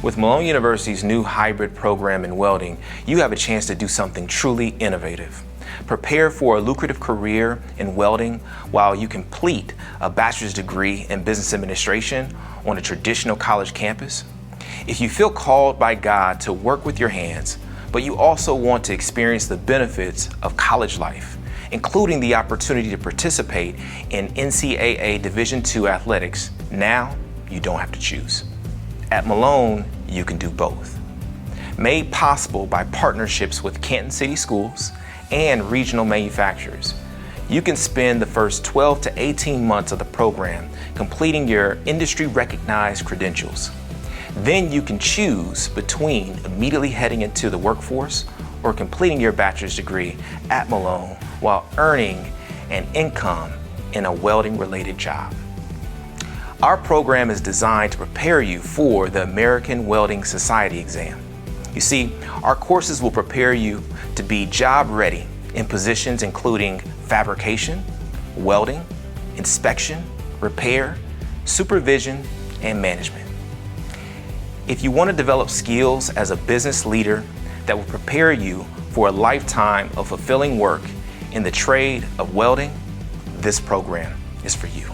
With Malone University's new hybrid program in welding, you have a chance to do something truly innovative. Prepare for a lucrative career in welding while you complete a bachelor's degree in business administration on a traditional college campus. If you feel called by God to work with your hands, but you also want to experience the benefits of college life, including the opportunity to participate in NCAA Division II athletics, now you don't have to choose. At Malone, you can do both. Made possible by partnerships with Canton City Schools and regional manufacturers, you can spend the first 12 to 18 months of the program completing your industry-recognized credentials. Then you can choose between immediately heading into the workforce or completing your bachelor's degree at Malone while earning an income in a welding-related job. Our program is designed to prepare you for the American Welding Society exam. You see, our courses will prepare you to be job ready in positions including fabrication, welding, inspection, repair, supervision, and management. If you want to develop skills as a business leader that will prepare you for a lifetime of fulfilling work in the trade of welding, this program is for you.